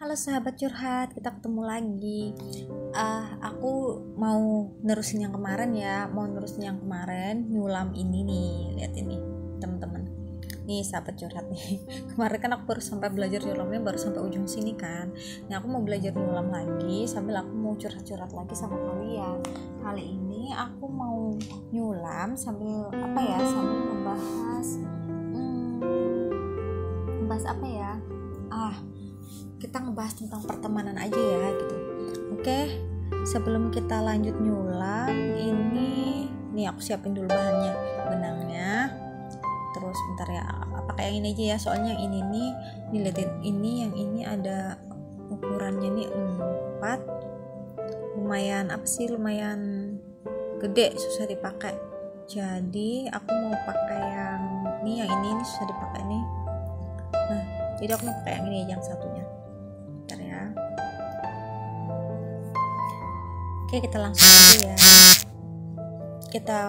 Halo sahabat curhat, kita ketemu lagi. Aku mau nerusin yang kemarin ya, nyulam ini nih, lihat ini teman-teman. Nih sahabat curhat nih. Kemarin kan aku baru sampai belajar nyulamnya baru sampai ujung sini kan. Nah aku mau belajar nyulam lagi sambil aku mau curhat-curhat lagi sama kalian. Kali ini aku mau nyulam sambil sambil membahas apa ya? Kita ngebahas tentang pertemanan aja ya gitu. Oke, sebelum kita lanjut nyulam, ini aku siapin dulu benangnya. Terus bentar ya, pakai yang ini aja ya, soalnya yang ini nih dilihatin yang ini ada ukurannya nih 4. Lumayan gede, susah dipakai. Jadi aku mau pakai yang ini susah dipakai nih. Nah, jadi aku mau pakai yang ini yang satunya. Oke, kita langsung aja ya.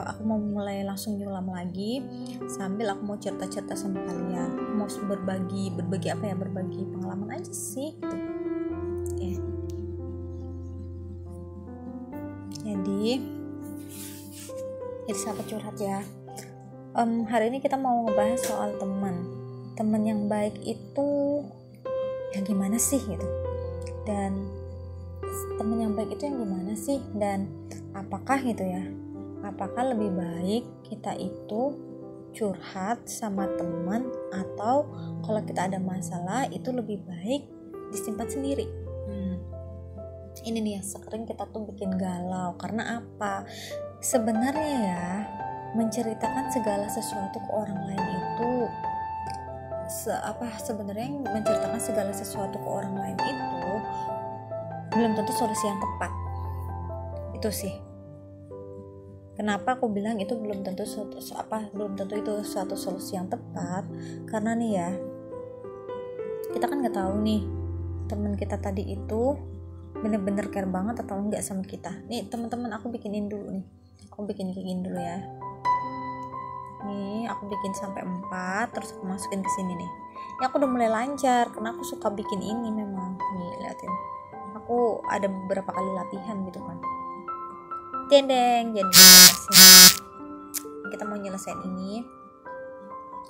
Aku mau mulai langsung nyulam lagi sambil aku mau cerita-cerita sama kalian. Aku mau berbagi pengalaman aja sih gitu. Oke. Jadi sahabat curhat ya. Hari ini kita mau ngebahas soal teman yang baik itu ya gimana sih gitu. Dan teman yang baik itu yang gimana sih, dan apakah lebih baik kita itu curhat sama teman, atau kalau kita ada masalah itu lebih baik disimpan sendiri. Ini nih yang sering kita tuh bikin galau. Karena apa? Sebenarnya ya, menceritakan segala sesuatu ke orang lain itu menceritakan segala sesuatu ke orang lain itu belum tentu solusi yang tepat. Itu sih kenapa aku bilang itu belum tentu itu suatu solusi yang tepat. Karena nih ya, kita kan nggak tahu nih teman kita tadi itu bener-bener care banget atau enggak sama kita. Nih teman-teman, aku bikinin dulu nih. Aku bikin kayak gini dulu ya. Nih aku bikin sampai 4, terus aku masukin ke sini nih. Ini aku udah mulai lancar karena aku suka bikin ini memang. Nih liatin, aku ada beberapa kali latihan gitu kan. Dendeng, jadi kita mau nyelesain ini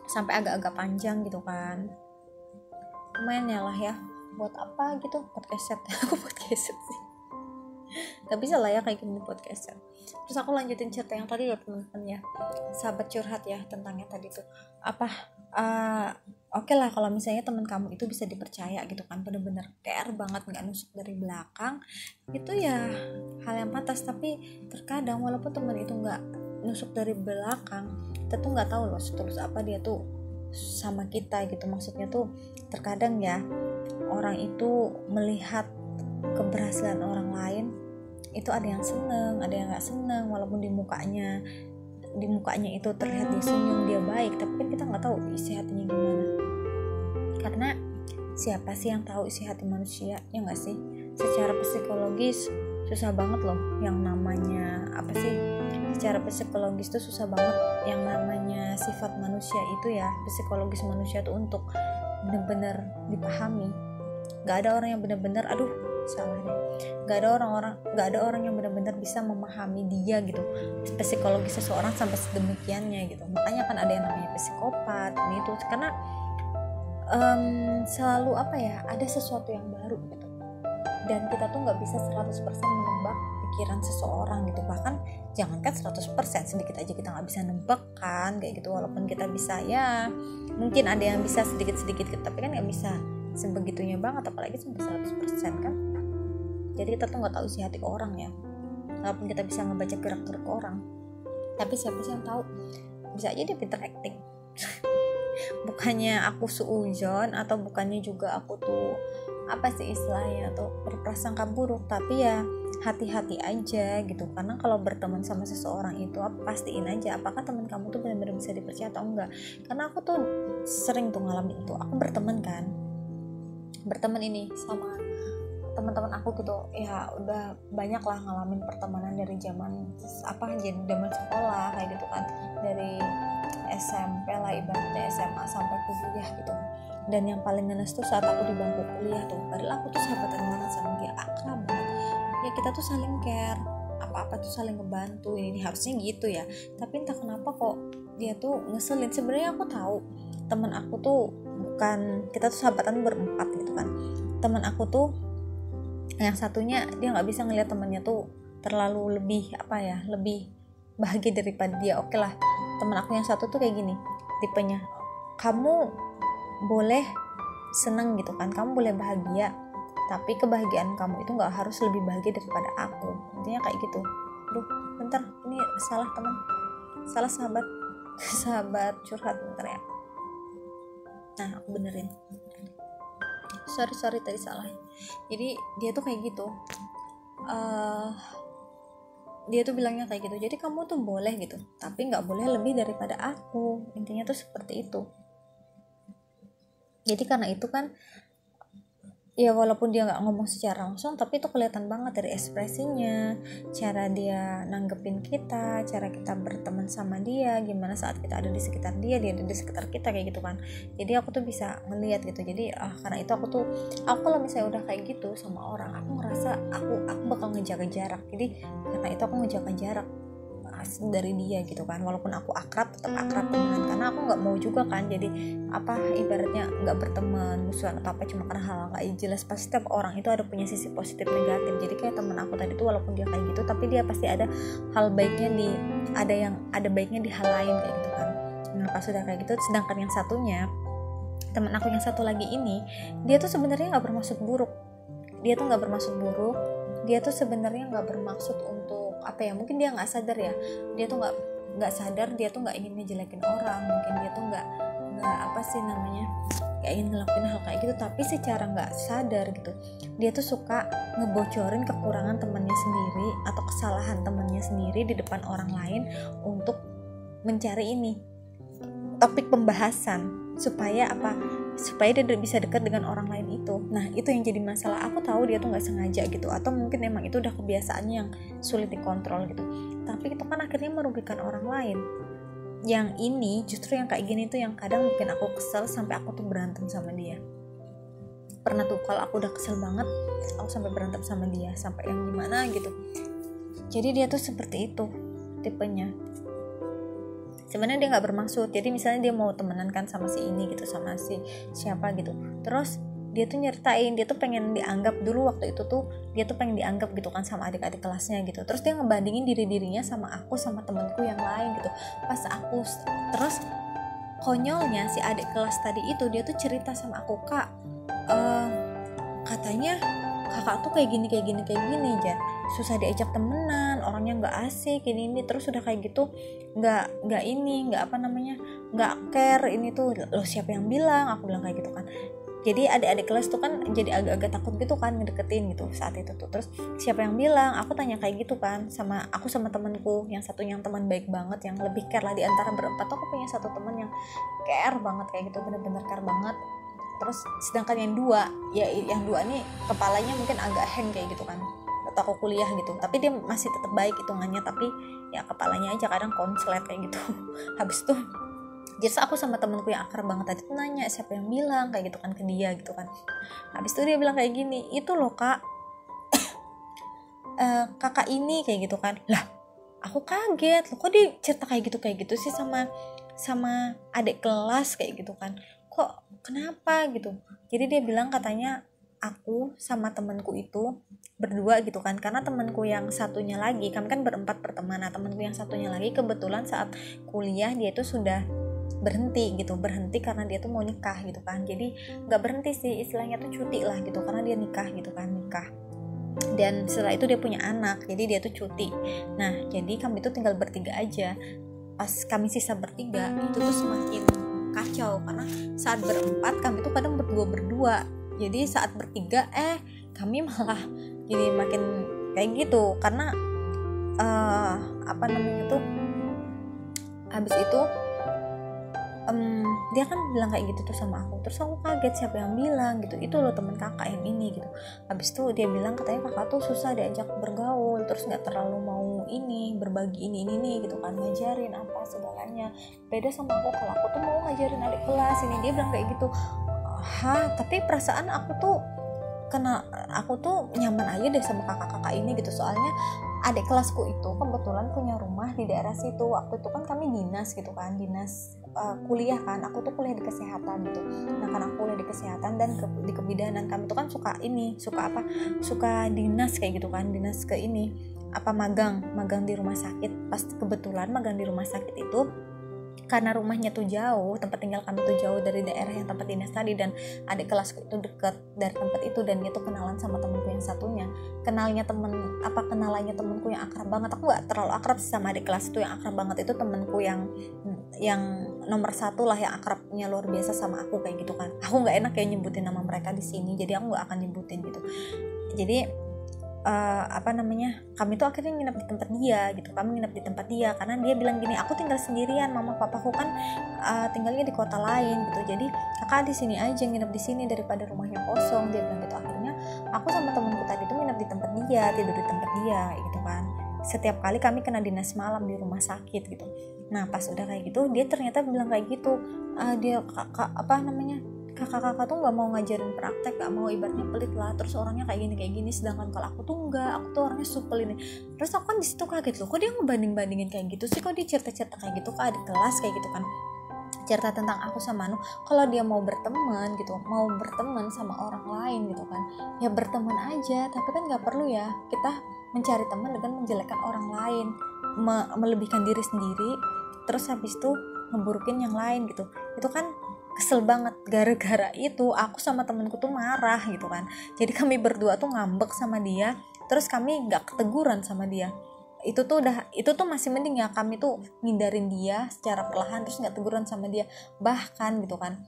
sampai agak-agak panjang gitu kan. Lumayan ya lah ya, buat apa gitu, podcast aku podcast sih. Gak bisa lah ya kayak gini podcast. Terus aku lanjutin cerita yang tadi ya teman-teman ya, sahabat curhat ya, tentang yang tadi tuh oke lah kalau misalnya teman kamu itu bisa dipercaya gitu kan, bener-bener care banget, nggak nusuk dari belakang, itu ya hal yang pantas. Tapi terkadang walaupun teman itu nggak nusuk dari belakang, kita tuh nggak tahu loh setulus apa dia tuh sama kita gitu. Maksudnya tuh terkadang ya, orang itu melihat keberhasilan orang lain itu ada yang seneng, ada yang nggak seneng, walaupun di mukanya itu terlihat dia senyum, dia baik, tapi kan kita nggak tahu isi hatinya gimana. Karena siapa sih yang tahu isi hati manusia, ya nggak sih? Secara psikologis susah banget loh yang namanya secara psikologis tuh susah banget yang namanya sifat manusia itu ya, psikologis manusia tuh untuk benar-benar dipahami. Nggak ada orang yang benar-benar nggak ada orang yang benar-benar bisa memahami dia gitu, psikologis seseorang sampai sedemikiannya gitu. Makanya kan ada yang namanya psikopat itu, karena selalu ada sesuatu yang baru gitu, dan kita tuh nggak bisa 100% menebak pikiran seseorang gitu. Bahkan jangankan 100%, sedikit aja kita nggak bisa nebak kan kayak gitu. Walaupun kita bisa ya, mungkin ada yang bisa sedikit-sedikit, tapi kan nggak bisa sebegitunya banget, apalagi sampai 100% kan. Jadi kita tuh nggak tahu isi hati orang ya, walaupun kita bisa ngebaca gerak-gerik orang, tapi siapa sih yang tahu? Bisa aja dia pinter acting. Bukannya aku suudzon, atau bukannya juga aku tuh istilahnya tuh berprasangka buruk, tapi ya hati-hati aja gitu. Karena kalau berteman sama seseorang itu pastiin aja apakah teman kamu tuh benar-benar bisa dipercaya atau enggak. Karena aku tuh sering tuh ngalamin itu. Aku berteman ini sama teman-teman aku gitu ya, udah banyak lah ngalamin pertemanan dari zaman sekolah kayak gitu kan, dari SMP lah ibaratnya, SMA sampai kuliah gitu. Dan yang paling ngenes tuh saat aku di bangku kuliah tuh, padahal aku tuh sahabatan banget sama dia, akrab banget ya, kita tuh saling care, apa-apa tuh saling ngebantu, ini harusnya gitu ya. Tapi entah kenapa kok dia tuh ngeselin. Sebenarnya aku tahu teman aku tuh bukan, kita tuh sahabatan berempat gitu kan, teman aku tuh yang satunya dia nggak bisa ngelihat temannya tuh terlalu lebih lebih bahagia daripada dia. Oke lah, teman aku yang satu tuh kayak gini tipenya, kamu boleh seneng gitu kan, kamu boleh bahagia, tapi kebahagiaan kamu itu nggak harus lebih bahagia daripada aku, intinya kayak gitu. Aduh bentar, ini salah teman, salah sahabat sahabat curhat, bentar ya. Nah aku benerin, sorry tadi salah. Jadi dia tuh kayak gitu, dia tuh bilangnya kayak gitu, jadi kamu tuh boleh gitu, tapi nggak boleh lebih daripada aku, intinya tuh seperti itu. Jadi karena itu kan ya, walaupun dia nggak ngomong secara langsung, tapi itu kelihatan banget dari ekspresinya, cara dia nanggepin kita, cara kita berteman sama dia, gimana saat kita ada di sekitar dia ada di sekitar kita, kayak gitu kan. Jadi aku tuh bisa ngelihat gitu. Jadi karena itu aku kalau misalnya udah kayak gitu sama orang, aku ngerasa aku bakal ngejaga jarak. Jadi karena itu aku ngejaga jarak dari dia gitu kan, walaupun aku akrab, tetap akrab temenan, karena aku nggak mau juga kan jadi ibaratnya nggak berteman, musuhan atau apa, cuma karena hal nggak jelas. Pasti setiap orang itu ada punya sisi positif negatif. Jadi kayak temen aku tadi tuh, walaupun dia kayak gitu, tapi dia pasti ada hal baiknya ada baiknya di hal lain kayak gitu kan. Nah pas sudah kayak gitu, sedangkan yang satunya, temen aku yang satu lagi ini, dia tuh sebenarnya nggak bermaksud buruk, dia tuh sebenarnya nggak bermaksud untuk mungkin dia nggak sadar ya, dia tuh nggak sadar, dia tuh nggak ingin ngejelekin orang, mungkin dia tuh nggak nggak ingin ngelakuin hal kayak gitu, tapi secara nggak sadar gitu dia tuh suka ngebocorin kekurangan temannya sendiri atau kesalahan temannya sendiri di depan orang lain untuk mencari topik pembahasan supaya dia bisa dekat dengan orang lain itu. Nah itu yang jadi masalah. Aku tahu dia tuh nggak sengaja gitu, atau mungkin emang itu udah kebiasaannya yang sulit dikontrol gitu, tapi itu kan akhirnya merugikan orang lain. Yang ini justru yang kayak gini tuh yang kadang bikin aku kesel sampai aku tuh berantem sama dia. Pernah tuh kalau aku udah kesel banget, aku sampai berantem sama dia, sampai yang gimana gitu. Jadi dia tuh seperti itu tipenya. Sebenarnya dia nggak bermaksud. Jadi misalnya dia mau temenan kan sama si ini gitu, sama si siapa gitu, terus dia tuh nyertain, dia tuh pengen dianggap, dulu waktu itu tuh dia tuh pengen dianggap gitu kan sama adik-adik kelasnya gitu. Terus dia ngebandingin dirinya sama aku, sama temenku yang lain gitu. Terus konyolnya si adik kelas tadi itu, dia tuh cerita sama aku, Kak, katanya kakak tuh kayak gini aja, susah diajak temenan, orangnya nggak asik ini. Terus udah kayak gitu nggak care ini tuh, lo siapa yang bilang, aku bilang kayak gitu kan. Jadi adik-adik kelas tuh kan jadi agak-agak takut gitu kan ngedeketin gitu saat itu tuh. Terus siapa yang bilang, aku tanya kayak gitu kan sama temanku yang satunya, yang teman baik banget, yang lebih care lah di antara berempat tuh. Aku punya satu teman yang care banget kayak gitu, bener-bener care banget. Terus sedangkan yang dua nih kepalanya mungkin agak hang kayak gitu kan, atau aku kuliah gitu, tapi dia masih tetap baik hitungannya, tapi ya kepalanya aja kadang konslet kayak gitu. Habis itu jadi aku sama temenku yang akrab banget tadi tuh nanya siapa yang bilang kayak gitu kan ke dia gitu kan. Habis itu dia bilang kayak gini, itu loh Kak, kakak ini kayak gitu kan. Lah aku kaget, loh kok dia cerita kayak gitu sih sama adik kelas kayak gitu kan, kok kenapa gitu. Jadi dia bilang katanya aku sama temenku itu berdua gitu kan, karena temenku yang satunya lagi, kami kan berempat pertemanan, temenku yang satunya lagi kebetulan saat kuliah dia itu sudah berhenti karena dia tuh mau nikah gitu kan. Jadi nggak berhenti sih, istilahnya tuh cuti lah gitu, karena dia nikah dan setelah itu dia punya anak, jadi dia tuh cuti. Nah jadi kami tuh tinggal bertiga aja. Pas kami sisa bertiga itu tuh semakin kacau, karena saat berempat kami tuh kadang berdua, jadi saat bertiga kami malah jadi makin kayak gitu, karena habis itu dia kan bilang kayak gitu tuh sama aku. Terus aku kaget, siapa yang bilang gitu, itu loh teman kakak yang ini gitu. Habis itu dia bilang katanya kakak tuh susah diajak bergaul, terus nggak terlalu mau berbagi ini gitu kan, ngajarin apa segalanya. Beda sama aku, kalau aku tuh mau ngajarin adik kelas ini. Dia bilang kayak gitu. tapi perasaan aku tuh nyaman aja deh sama kakak-kakak ini gitu. Soalnya adik kelasku itu kebetulan punya rumah di daerah situ. Waktu itu kan kami dinas gitu kan, dinas kuliah kan. Aku tuh kuliah di kesehatan gitu. Nah karena aku kuliah di kesehatan dan di kebidanan, kami tuh kan suka dinas kayak gitu kan, dinas ke ini magang di rumah sakit. Pas kebetulan magang di rumah sakit itu, karena rumahnya tuh jauh, tempat tinggal kami tuh jauh dari daerah yang tempat dinas tadi, dan adik kelasku itu dekat dari tempat itu, dan dia tuh kenalan sama temenku yang satunya. Kenalannya temenku yang akrab banget. Aku nggak terlalu akrab sih sama adik kelas itu. Yang akrab banget itu temenku yang nomor satu lah, yang akrabnya luar biasa sama aku kayak gitu kan. Aku nggak enak kayak nyebutin nama mereka di sini, jadi aku nggak akan nyebutin gitu. Jadi kami tuh akhirnya nginep di tempat dia gitu. Kami nginep di tempat dia karena dia bilang gini, aku tinggal sendirian, mama papaku kan tinggalnya di kota lain gitu, jadi kakak di sini aja, nginep di sini daripada rumahnya kosong, dia bilang gitu. Akhirnya aku sama temenku tadi tuh nginep di tempat dia, tidur di tempat dia gitu kan. Setiap kali kami kena dinas malam di rumah sakit gitu. Nah pas udah kayak gitu, dia ternyata bilang kayak gitu, kakak-kakak tuh nggak mau ngajarin praktek, nggak mau, ibaratnya pelit lah, terus orangnya kayak gini, sedangkan kalau aku tuh enggak, aku tuh orangnya supel ini. Terus aku kan di situ kaget loh, kok dia ngebanding-bandingin kayak gitu sih, kok dia cerita-cerita kayak gitu ke adik kelas kayak gitu kan, cerita tentang aku sama Anu. Kalau dia mau berteman gitu, mau berteman sama orang lain gitu kan, ya berteman aja, tapi kan nggak perlu ya kita mencari teman dengan menjelekkan orang lain, melebihkan diri sendiri, terus habis itu ngeburukin yang lain gitu. Itu kan kesel banget. Gara-gara itu aku sama temenku tuh marah gitu kan. Jadi kami berdua tuh ngambek sama dia, terus kami nggak keteguran sama dia. Itu tuh masih mending ya, kami tuh ngindarin dia secara perlahan, terus nggak teguran sama dia. Bahkan gitu kan,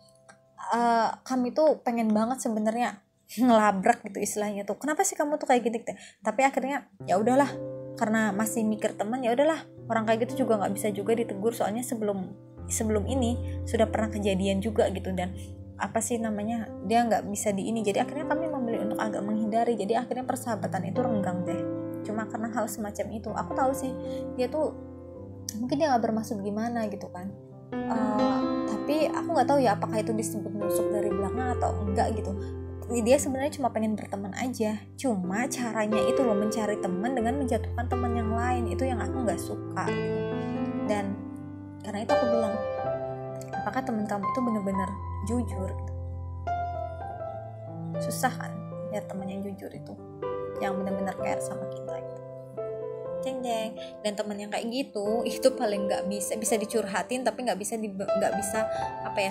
kami tuh pengen banget sebenarnya ngelabrak gitu istilahnya tuh, kenapa sih kamu tuh kayak gitu, tapi akhirnya ya udahlah, karena masih mikir teman, ya udahlah, orang kayak gitu juga nggak bisa juga ditegur, soalnya sebelum ini sudah pernah kejadian juga gitu, dan dia nggak bisa di ini. Jadi akhirnya kami memilih untuk agak menghindari. Jadi akhirnya persahabatan itu renggang deh, cuma karena hal semacam itu. Aku tahu sih dia tuh mungkin dia nggak bermaksud gimana gitu kan, tapi aku nggak tahu ya apakah itu disebut nusuk dari belakang atau enggak gitu. Dia sebenarnya cuma pengen berteman aja, cuma caranya itu loh, mencari teman dengan menjatuhkan teman yang lain, itu yang aku nggak suka gitu. Dan karena itu aku bilang, apakah teman kamu itu benar-benar jujur gitu? Susah kan lihat teman yang jujur itu, yang benar-benar care sama kita gitu. Jeng. Dan teman yang kayak gitu itu paling nggak bisa dicurhatin, tapi nggak bisa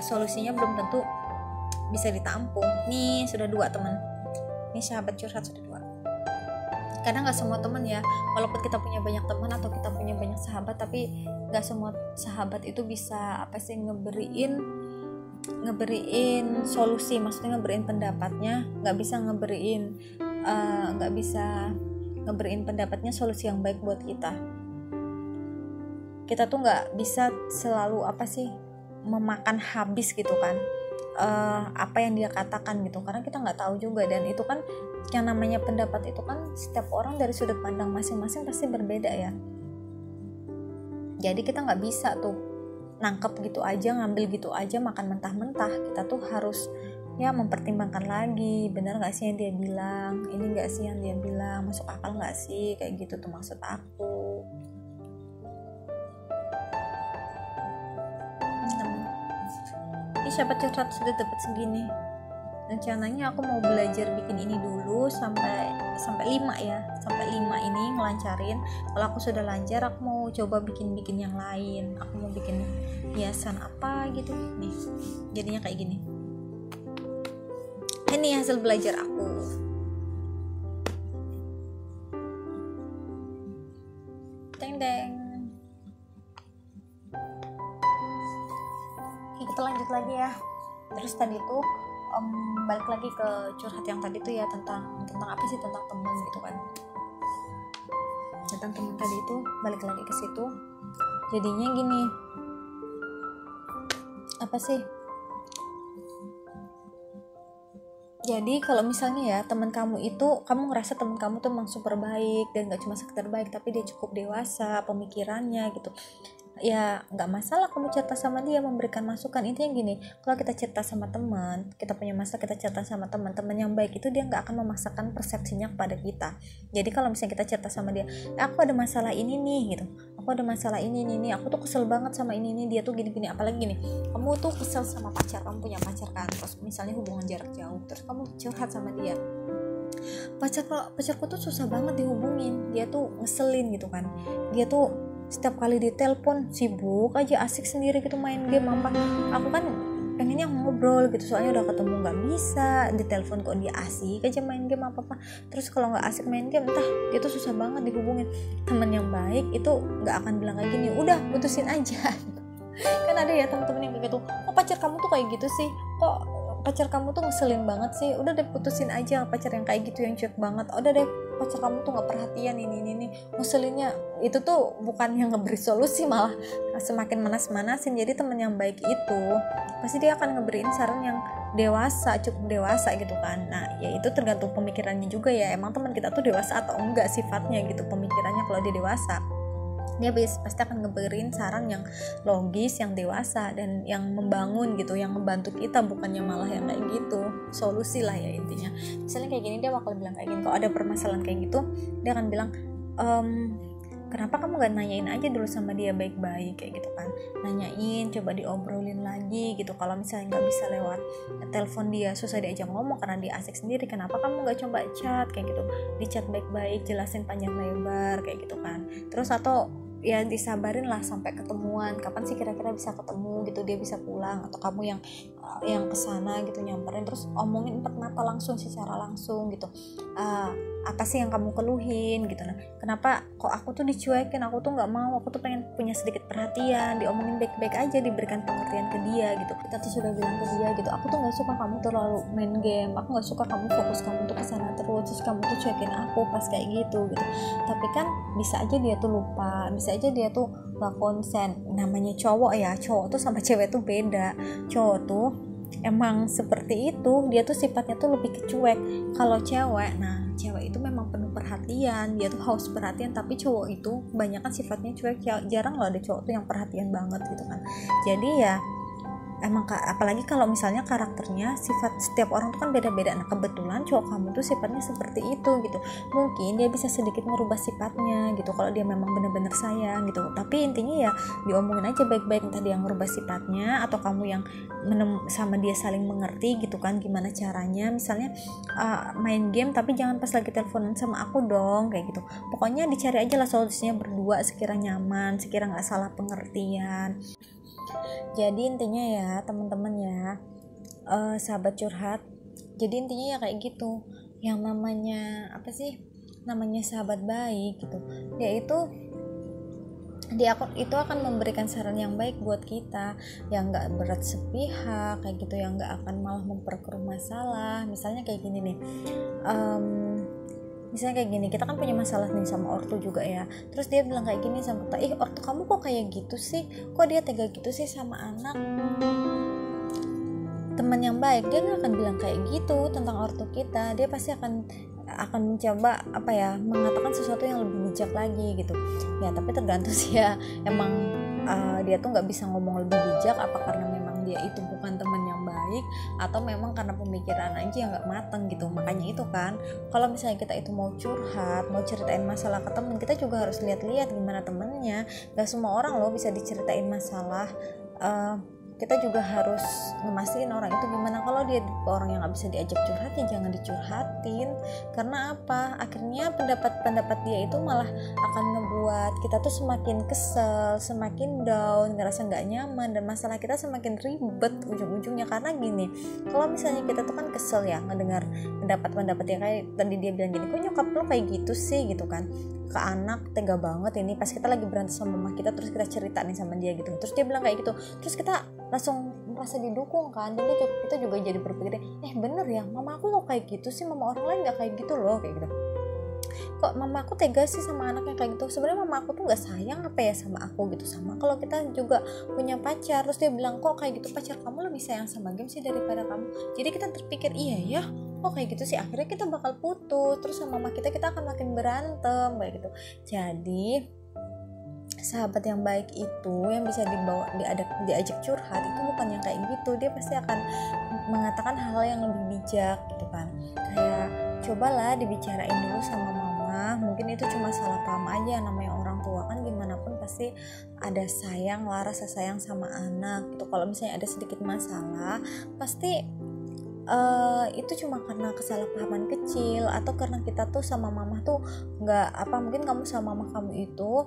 solusinya belum tentu bisa ditampung. Nih sudah 2 teman, nih sahabat curhat sudah 2. Karena nggak semua teman ya, walaupun kita punya banyak teman atau kita punya banyak sahabat, tapi nggak semua sahabat itu bisa ngeberiin solusi, maksudnya ngeberiin pendapatnya, nggak bisa ngeberiin pendapatnya solusi yang baik buat kita. Kita tuh nggak bisa selalu memakan habis gitu kan apa yang dia katakan gitu, karena kita nggak tahu juga. Dan itu kan yang namanya pendapat itu kan setiap orang dari sudut pandang masing-masing pasti berbeda ya. Jadi kita nggak bisa tuh nangkep gitu aja, ngambil gitu aja, makan mentah-mentah. Kita tuh harus ya mempertimbangkan lagi, benar nggak sih yang dia bilang, ini nggak sih yang dia bilang, masuk akal nggak sih, kayak gitu tuh maksud aku. Ini sahabat curhat sudah dapat segini. Rencananya aku mau belajar bikin ini dulu sampai 5 ya, sampai 5 ini ngelancarin. Kalau aku sudah lancar, aku mau coba bikin yang lain. Aku mau bikin hiasan apa gitu nih, jadinya kayak gini. Ini hasil belajar aku. Deng. Oke, kita lanjut lagi ya. Terus tadi tuh balik lagi ke curhat yang tadi tuh ya, tentang apa sih, tentang teman gitu kan. Tentang teman tadi itu balik lagi ke situ. Jadinya gini, jadi kalau misalnya ya teman kamu itu, kamu ngerasa teman kamu tuh emang super baik dan gak cuma sekedar baik, tapi dia cukup dewasa pemikirannya gitu, ya nggak masalah kamu cerita sama dia, memberikan masukan. Intinya gini, kalau kita cerita sama teman, kita punya masalah, kita cerita sama teman yang baik itu dia nggak akan memaksakan persepsinya kepada kita. Jadi kalau misalnya kita cerita sama dia, aku ada masalah ini nih gitu, aku ada masalah ini nih, aku tuh kesel banget sama ini nih, dia tuh gini-gini. Apalagi gini, kamu tuh kesel sama pacar, kamu punya pacar kan, terus misalnya hubungan jarak jauh, terus kamu curhat sama dia, pacarku tuh susah banget dihubungin, dia tuh ngeselin gitu kan, dia tuh setiap kali ditelepon sibuk aja, asik sendiri gitu main game apa. Aku kan pengennya ngobrol gitu, soalnya udah ketemu nggak bisa, ditelepon kok dia asik aja main game apa. Terus kalau nggak asik main game, entah dia tuh susah banget dihubungin. Temen yang baik itu nggak akan bilang kayak gini, udah putusin aja. Kan ada ya temen-temen yang kayak gitu, kok pacar kamu tuh kayak gitu sih, kok pacar kamu tuh ngeselin banget sih, udah deh putusin aja pacar yang kayak gitu, yang cuek banget. Udah deh, pacar kamu tuh nggak perhatian ini ngeselinnya. Itu tuh bukan yang ngeberi solusi, malah semakin manas-manasin. Jadi teman yang baik itu pasti dia akan ngeberiin saran yang dewasa, cukup dewasa gitu kan. Nah ya itu tergantung pemikirannya juga ya, emang teman kita tuh dewasa atau enggak sifatnya gitu, pemikirannya. Kalau dia dewasa, dia pasti akan ngeberiin saran yang logis, yang dewasa, dan yang membangun gitu, yang membantu kita, bukannya malah yang kayak gitu, solusi lah ya intinya. Misalnya kayak gini, dia bakal bilang kayak gini, kalau ada permasalahan kayak gitu dia akan bilang, kenapa kamu gak nanyain aja dulu sama dia baik-baik kayak gitu kan, nanyain, coba diobrolin lagi gitu. Kalau misalnya nggak bisa lewat telepon, dia susah diajak ngomong karena dia asik sendiri, kenapa kamu nggak coba chat kayak gitu, di chat baik-baik, jelasin panjang lebar kayak gitu kan. Terus atau ya disabarin lah sampai ketemuan, kapan sih kira-kira bisa ketemu gitu, dia bisa pulang atau kamu yang kesana gitu, nyamperin, terus omongin empat mata langsung, secara langsung gitu. Apa sih yang kamu keluhin gitu. Nah kenapa kok aku tuh dicuekin, aku tuh nggak mau, aku tuh pengen punya sedikit perhatian, diomongin baik-baik aja, diberikan pengertian ke dia gitu. Kita tuh sudah bilang ke dia gitu, aku tuh nggak suka kamu terlalu main game, aku nggak suka kamu fokus kamu tuh kesana terus kamu tuh cuekin aku pas kayak gitu. Tapi kan bisa aja dia tuh lupa, bisa aja dia tuh gak konsen. Namanya cowok ya, cowok tuh sama cewek tuh beda. Cowok tuh emang seperti itu, dia tuh sifatnya tuh lebih kecuek. Kalau cewek, nah cewek itu memang penuh perhatian, dia tuh haus perhatian. Tapi cowok itu kebanyakan sifatnya cuek, jarang loh ada cowok tuh yang perhatian banget gitu kan. Jadi ya emang apalagi kalau misalnya karakternya, sifat setiap orang tuh kan beda-beda. Nah kebetulan cowok kamu tuh sifatnya seperti itu gitu, mungkin dia bisa sedikit merubah sifatnya gitu kalau dia memang benar-benar sayang gitu. Tapi intinya ya diomongin aja baik-baik, entah dia ngerubah sifatnya atau kamu yang sama dia saling mengerti gitu kan, gimana caranya. Misalnya main game tapi jangan pas lagi teleponan sama aku dong kayak gitu. Pokoknya dicari aja lah solusinya berdua, sekira nyaman, sekira nggak salah pengertian. Jadi intinya ya teman-teman ya, sahabat curhat, jadi intinya ya kayak gitu. Yang namanya apa sih, namanya sahabat baik gitu, dia itu akan memberikan saran yang baik buat kita, yang nggak berat sepihak kayak gitu, yang nggak akan malah memperkeruh masalah. Misalnya kayak gini nih, misalnya kayak gini, kita kan punya masalah nih sama ortu juga ya, terus dia bilang kayak gini sama kita, ortu kamu kok kayak gitu sih, kok dia tega gitu sih sama anak. Teman yang baik dia nggak akan bilang kayak gitu tentang ortu kita, dia pasti akan mencoba mengatakan sesuatu yang lebih bijak lagi gitu ya. Tapi tergantung sih ya, emang dia tuh nggak bisa ngomong lebih bijak, apa karena memang dia itu bukan teman yang baik, atau memang karena pemikiran aja yang nggak mateng gitu. Makanya itu kan, kalau misalnya kita itu mau curhat, mau ceritain masalah ke temen, kita juga harus lihat-lihat gimana temennya. Nggak semua orang loh bisa diceritain masalah. Kita juga harus ngemastiin orang itu gimana. Kalau dia orang yang nggak bisa diajak curhat, ya jangan dicurhatin. Karena apa, akhirnya pendapat dia itu malah akan ngebuat kita tuh semakin kesel, semakin down, ngerasa nggak nyaman, dan masalah kita semakin ribet ujung-ujungnya. Karena gini, kalau misalnya kita tuh kan kesel ya ngedengar pendapat yang kayak tadi dia bilang gini, kok nyokap lo kayak gitu sih gitu kan, ke anak tega banget ini, pas kita lagi berantem sama mama kita, terus kita cerita nih sama dia gitu, terus dia bilang kayak gitu, terus kita langsung merasa didukung kan, dan kita juga jadi berpikir, bener ya, mama aku kok kayak gitu sih, mama orang lain nggak kayak gitu loh kayak gitu. Kok mama aku tega sih sama anaknya kayak gitu, sebenarnya mama aku tuh nggak sayang apa ya sama aku gitu. Sama kalau kita juga punya pacar, terus dia bilang kok kayak gitu, pacar kamu lebih sayang sama game sih daripada kamu. Jadi kita terpikir, iya ya kok kayak gitu sih, akhirnya kita bakal putus, terus sama mama kita akan makin berantem kayak gitu. Jadi sahabat yang baik itu yang bisa diajak curhat itu bukan yang kayak gitu. Dia pasti akan mengatakan hal yang lebih bijak gitu kan, kayak cobalah dibicarain dulu sama mama, mungkin itu cuma salah paham aja. Namanya orang tua kan gimana pun pasti ada sayang lah, rasa sayang sama anak gitu. Kalau misalnya ada sedikit masalah pasti itu cuma karena kesalahpahaman kecil, atau karena kita tuh sama mama tuh mungkin kamu sama mama kamu itu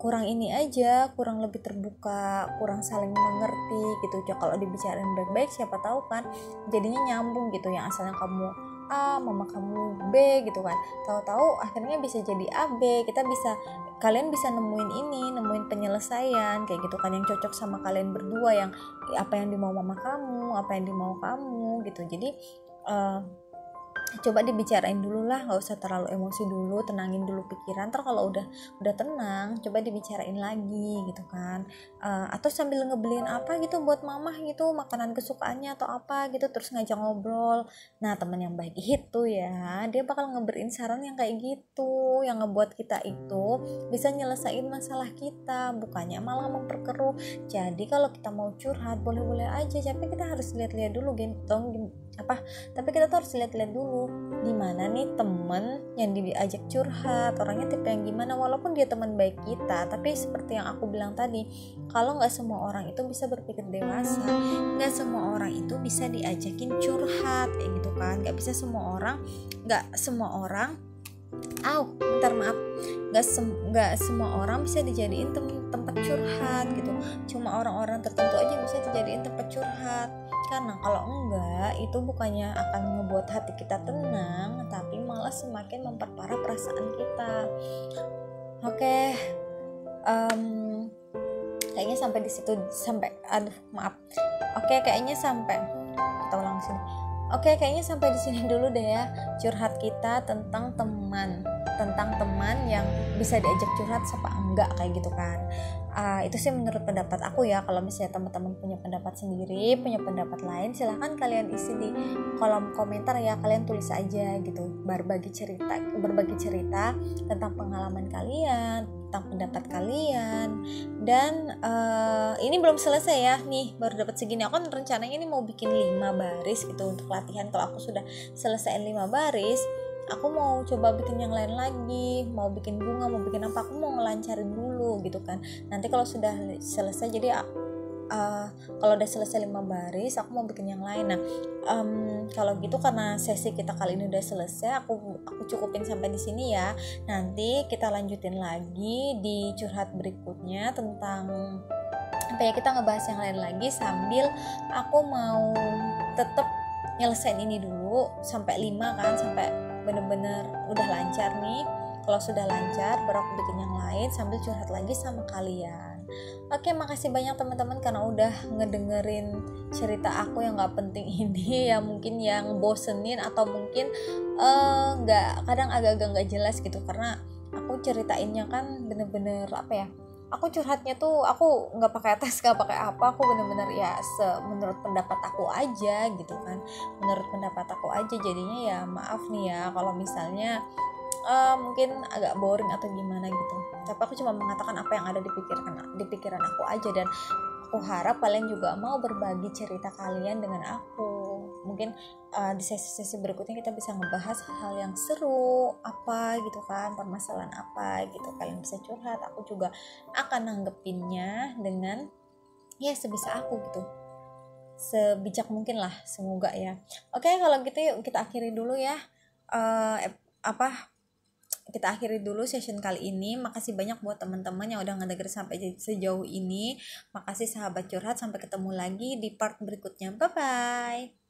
kurang ini aja, kurang lebih terbuka, kurang saling mengerti gitu. Kalau dibicarain baik-baik siapa tahu kan jadinya nyambung gitu, yang asalnya kamu A, mama kamu B gitu kan, tahu-tahu akhirnya bisa jadi AB. Kalian bisa nemuin penyelesaian kayak gitu kan, yang cocok sama kalian berdua, yang apa yang dimau mama kamu, apa yang dimau kamu gitu. Jadi coba dibicarain dulu lah, nggak usah terlalu emosi dulu, tenangin dulu pikiran. Ntar kalau udah tenang, coba dibicarain lagi gitu kan. Atau sambil ngebeliin apa gitu buat mamah gitu, makanan kesukaannya atau apa gitu, terus ngajak ngobrol. Nah, teman yang baik itu ya, dia bakal ngeberiin saran yang kayak gitu, yang ngebuat kita itu bisa nyelesain masalah kita, bukannya malah memperkeruh. Jadi kalau kita mau curhat boleh-boleh aja, tapi kita harus lihat-lihat dulu tapi kita tuh harus lihat-lihat dulu gimana nih temen yang diajak curhat, orangnya tipe yang gimana. Walaupun dia teman baik kita, tapi seperti yang aku bilang tadi, kalau nggak semua orang itu bisa berpikir dewasa, nggak semua orang itu bisa diajakin curhat kayak gitu kan. Nggak semua orang nggak semua orang bisa dijadiin tempat curhat gitu. Cuma orang-orang tertentu aja bisa dijadiin tempat curhat. Karena kalau enggak, itu bukannya akan ngebuat hati kita tenang, tapi malah semakin memperparah perasaan kita. Oke, kayaknya sampai di situ. Kita ulang sini. Oke, kayaknya sampai di sini dulu deh ya curhat kita tentang teman yang bisa diajak curhat apa enggak kayak gitu kan. Itu sih menurut pendapat aku ya. Kalau misalnya teman-teman punya pendapat sendiri, punya pendapat lain, silahkan kalian isi di kolom komentar ya. Kalian tulis aja gitu, berbagi cerita tentang pengalaman kalian, tentang pendapat kalian. Dan ini belum selesai ya, nih baru dapat segini. Aku kan rencananya ini mau bikin 5 baris gitu untuk latihan. Kalau aku sudah selesai 5 baris, aku mau coba bikin yang lain lagi, mau bikin bunga, mau bikin apa, aku mau ngelancarin dulu gitu kan. Nanti kalau sudah selesai, jadi kalau udah selesai 5 baris, aku mau bikin yang lain. Nah, kalau gitu karena sesi kita kali ini udah selesai, aku cukupin sampai di sini ya. Nanti kita lanjutin lagi di curhat berikutnya tentang kita ngebahas yang lain lagi, sambil aku mau tetap nyelesain ini dulu sampai 5 kan, sampai bener-bener udah lancar nih. Kalau sudah lancar baru aku bikin yang lain sambil curhat lagi sama kalian. Oke, makasih banyak teman-teman karena udah ngedengerin cerita aku yang gak penting ini, ya mungkin yang bosenin atau mungkin kadang agak-agak gak jelas gitu, karena aku ceritainnya kan bener-bener aku curhatnya tuh aku nggak pakai tes, nggak pakai apa, aku bener-bener ya menurut pendapat aku aja gitu kan, jadinya ya maaf nih ya kalau misalnya mungkin agak boring atau gimana gitu, tapi aku cuma mengatakan apa yang ada di pikiran aku aja. Dan aku harap kalian juga mau berbagi cerita kalian dengan aku. Mungkin di sesi-sesi berikutnya kita bisa ngebahas hal yang seru apa gitu kan, permasalahan apa gitu, kalian bisa curhat, aku juga akan nanggepinnya dengan ya sebisa aku gitu, sebijak mungkin lah, semoga ya. Oke, kalau gitu yuk kita akhiri dulu ya. Kita akhiri dulu session kali ini. Makasih banyak buat teman-teman yang udah ngedenger sampai sejauh ini. Makasih sahabat curhat, sampai ketemu lagi di part berikutnya. Bye bye.